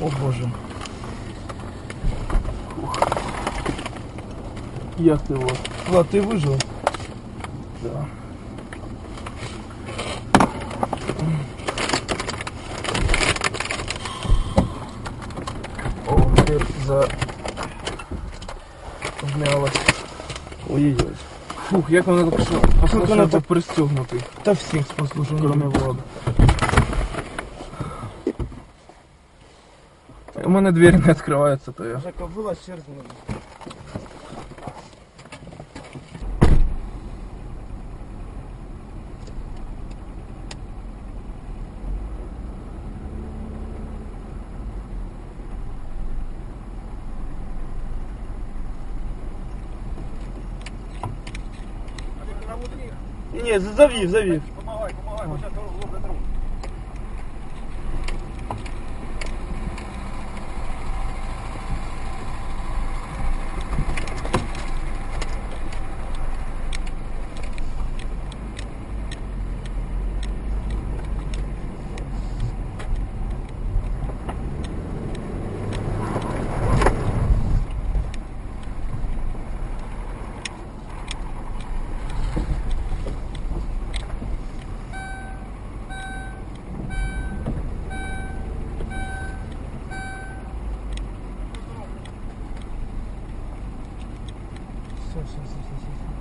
О боже. Як ти вот? Влад, ти вижив? Да. О, дверь вмялась. Ой-ой-ой. Фух, як вона так що? А скільки вона так пристегнутий? Та всіх послушай, кроме Влада. У мене двері не відкриваються, то я. Жека, вилазь через мене. Ні, завів. Помагай, бо зараз лобне руку. Все.